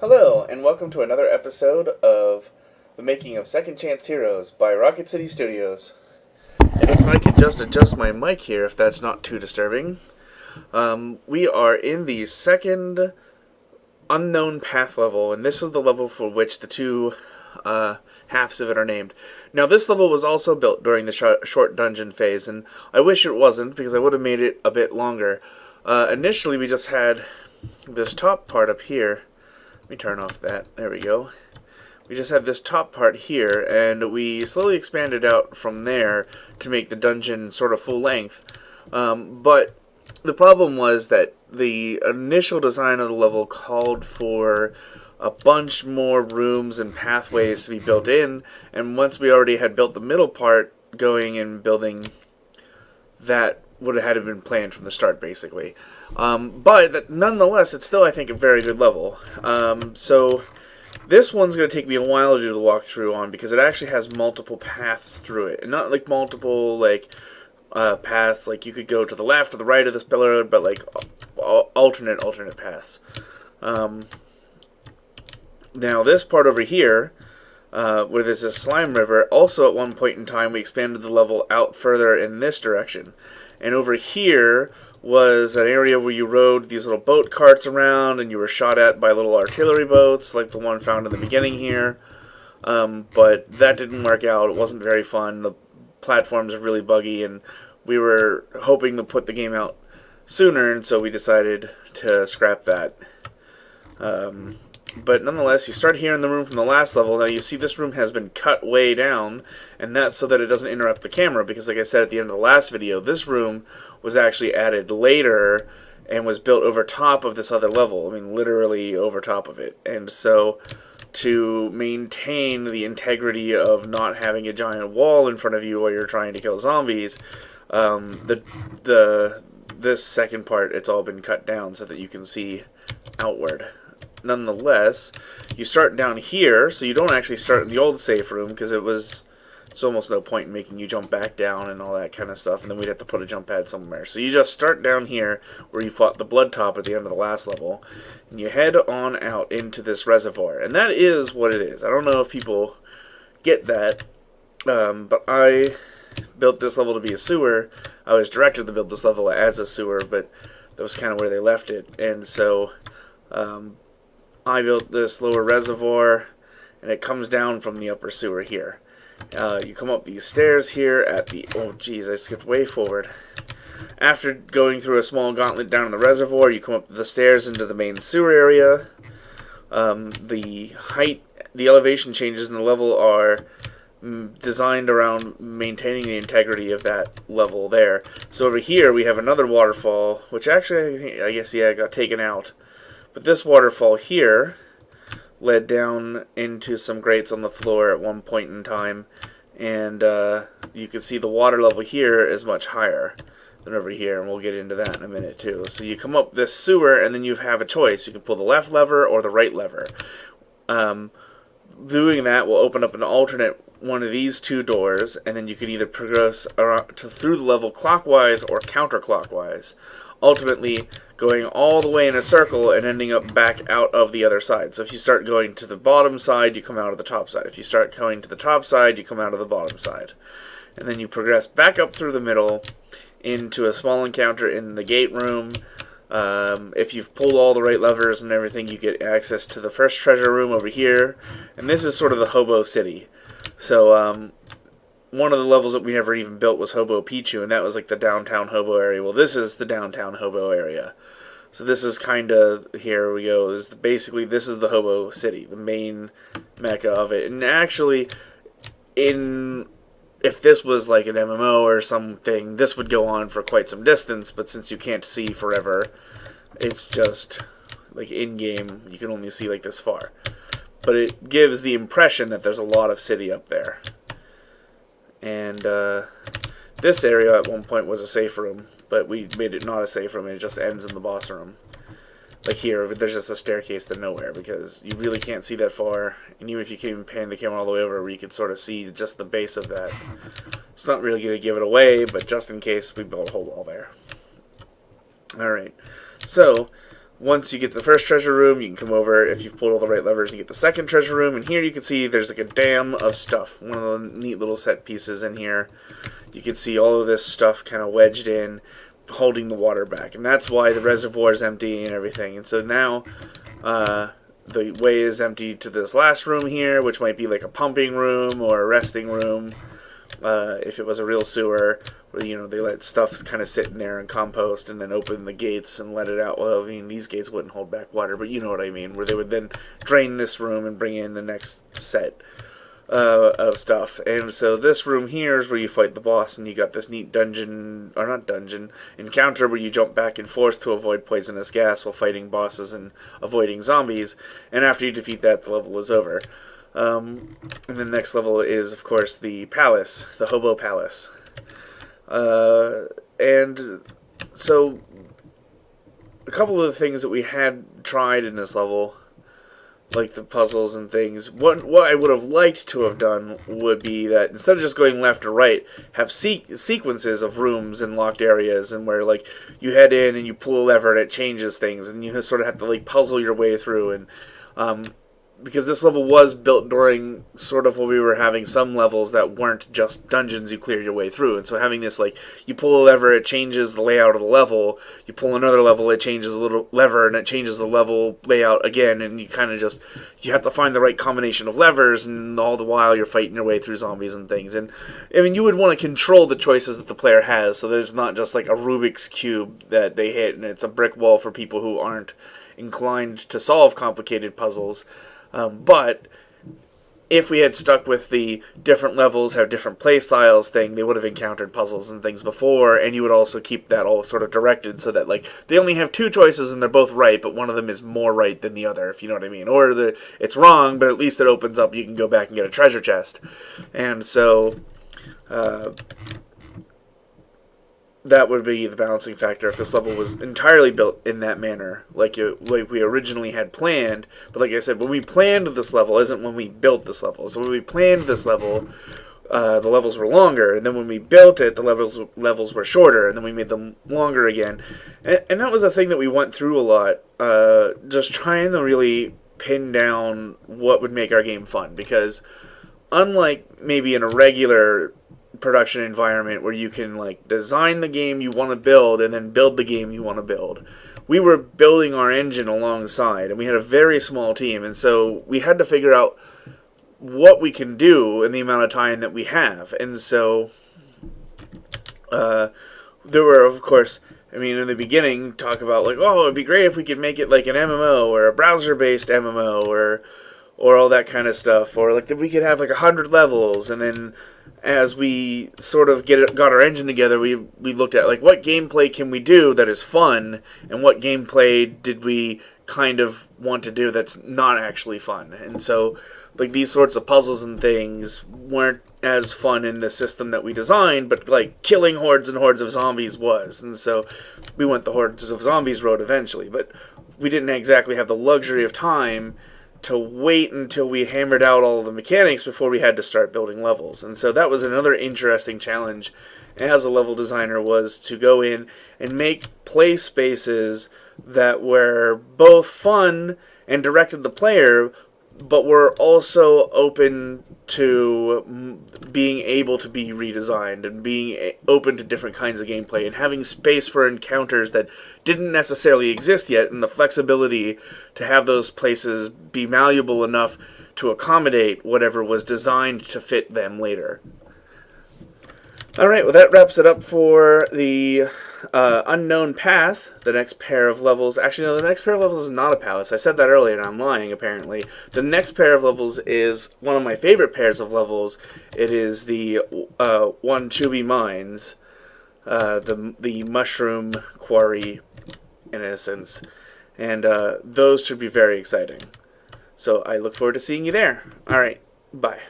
Hello, and welcome to another episode of The Making of Second Chance Heroes by Rocket City Studios. And if I could just adjust my mic here, if that's not too disturbing. We are in the second unknown path level, and this is the level for which the two halves of it are named. Now, this level was also built during the short dungeon phase, and I wish it wasn't, because I would have made it a bit longer. Initially, we just had this top part up here. Let me turn off that. There we go. We just had this top part here, and we slowly expanded out from there to make the dungeon sort of full length. But the problem was that the initial design of the level called for a bunch more rooms and pathways to be built in, and once we already had built the middle part, going and building that would have had to been planned from the start, basically. But nonetheless, it's still, I think, a very good level. So this one's going to take me a while to do the walkthrough on, because it actually has multiple paths through it. And not like multiple, paths, like you could go to the left or the right of this pillar, but like alternate paths. Now this part over here, where there's a slime river, also at one point in time we expanded the level out further in this direction. And over here was an area where you rode these little boat carts around, and you were shot at by little artillery boats, like the one found in the beginning here. But that didn't work out. It wasn't very fun. The platforms are really buggy, and we were hoping to put the game out sooner, and so we decided to scrap that. But nonetheless, you start here in the room from the last level. Now you see this room has been cut way down, and that's so that it doesn't interrupt the camera, because like I said at the end of the last video, this room was actually added later and was built over top of this other level. I mean, literally over top of it. And so to maintain the integrity of not having a giant wall in front of you while you're trying to kill zombies, this second part, it's all been cut down so that you can see outward. Nonetheless, you start down here, so you don't actually start in the old safe room, because there's almost no point in making you jump back down and all that kind of stuff, and then we'd have to put a jump pad somewhere. So you just start down here, where you fought the blood top at the end of the last level, and you head on out into this reservoir. And that is what it is. I don't know if people get that, but I built this level to be a sewer. I was directed to build this level as a sewer, but that was kind of where they left it. And so I built this lower reservoir, and it comes down from the upper sewer here. You come up these stairs here at the... Oh, geez, I skipped way forward. After going through a small gauntlet down in the reservoir, you come up the stairs into the main sewer area. The elevation changes in the level are designed around maintaining the integrity of that level there. So over here, we have another waterfall, which actually, I guess, yeah, got taken out. But this waterfall here led down into some grates on the floor at one point in time, and you can see the water level here is much higher than over here, and we'll get into that in a minute too. So you come up this sewer, and then you have a choice. You can pull the left lever or the right lever. Doing that will open up an alternate one of these two doors, and then you can either progress through the level clockwise or counterclockwise, ultimately going all the way in a circle and ending up back out of the other side. So if you start going to the bottom side, you come out of the top side. If you start going to the top side, you come out of the bottom side. And then you progress back up through the middle into a small encounter in the gate room. If you've pulled all the right levers and everything, you get access to the first treasure room over here. And this is sort of the Hobo City. So one of the levels that we never even built was Hobo Pichu, and that was like the downtown Hobo area. Well, this is the downtown Hobo area. So this is kind of, here we go, basically this is the Hobo City, the main mecca of it. And actually, if this was like an MMO or something, this would go on for quite some distance, but since you can't see forever, it's just, like in-game, you can only see like this far. But it gives the impression that there's a lot of city up there. And this area at one point was a safe room, but we made it not a safe room, and it just ends in the boss room. Like here, there's just a staircase to nowhere, because you really can't see that far, and even if you can pan the camera all the way over, you can sort of see just the base of that. It's not really going to give it away, but just in case, we built a whole wall there. Alright, so once you get to the first treasure room, you can come over, if you've pulled all the right levers, and get the second treasure room. And here you can see there's like a dam of stuff. One of the neat little set pieces in here. You can see all of this stuff kind of wedged in, holding the water back. And that's why the reservoir is empty and everything. And so now the way is empty to this last room here, which might be like a pumping room or a resting room. If it was a real sewer, where, you know, they let stuff kind of sit in there and compost and then open the gates and let it out. Well, I mean, these gates wouldn't hold back water, but you know what I mean, where they would then drain this room and bring in the next set of stuff. And so this room here is where you fight the boss, and you got this neat dungeon, or not dungeon, encounter where you jump back and forth to avoid poisonous gas while fighting bosses and avoiding zombies. And after you defeat that, the level is over. And the next level is, of course, the palace, the Hobo Palace. And so a couple of the things that we had tried in this level, like the puzzles and things, what I would have liked to have done would be that instead of just going left or right, have sequences of rooms and locked areas, and where like you head in and you pull a lever and it changes things, and you sort of have to like puzzle your way through. And because this level was built during sort of when we were having some levels that weren't just dungeons you cleared your way through. And so having this, like, you pull a lever, it changes the layout of the level. You pull another level, it changes a little lever, and it changes the level layout again. And you kind of just, you have to find the right combination of levers, and all the while you're fighting your way through zombies and things. And, I mean, you would want to control the choices that the player has, so there's not just, like, a Rubik's Cube that they hit, and it's a brick wall for people who aren't inclined to solve complicated puzzles. But if we had stuck with the different levels have different play styles thing, they would have encountered puzzles and things before, and you would also keep that all sort of directed so that, like, they only have two choices and they're both right, but one of them is more right than the other, if you know what I mean. Or it's wrong, but at least it opens up, you can go back and get a treasure chest. And so that would be the balancing factor if this level was entirely built in that manner, like we originally had planned. But like I said, when we planned this level isn't when we built this level. So when we planned this level, the levels were longer, and then when we built it, the levels were shorter, and then we made them longer again. And that was a thing that we went through a lot, just trying to really pin down what would make our game fun. Because unlike maybe in a regular production environment where you can like design the game you want to build and then build the game you want to build, we were building our engine alongside, and we had a very small team, and so we had to figure out what we can do in the amount of time that we have. And so there were, of course, I mean, in the beginning, talk about like, oh, it'd be great if we could make it like an MMO or a browser-based MMO or all that kind of stuff, or like that we could have like 100 levels. And then as we sort of got our engine together, we looked at like what gameplay can we do that is fun, and what gameplay did we kind of want to do that's not actually fun. And so like these sorts of puzzles and things weren't as fun in the system that we designed, but like killing hordes and hordes of zombies was. And so we went the hordes of zombies road eventually, but we didn't exactly have the luxury of time to wait until we hammered out all of the mechanics before we had to start building levels. And so that was another interesting challenge as a level designer, was to go in and make play spaces that were both fun and directed the player, but were also open to being able to be redesigned and being open to different kinds of gameplay, and having space for encounters that didn't necessarily exist yet, and the flexibility to have those places be malleable enough to accommodate whatever was designed to fit them later. Alright, well that wraps it up for the Unknown Path, the next pair of levels. Actually, no, the next pair of levels is not a palace. I said that earlier and I'm lying, apparently. The next pair of levels is one of my favorite pairs of levels. It is the One Chubby Mines, the mushroom quarry, in essence. And those should be very exciting. So I look forward to seeing you there. Alright, bye.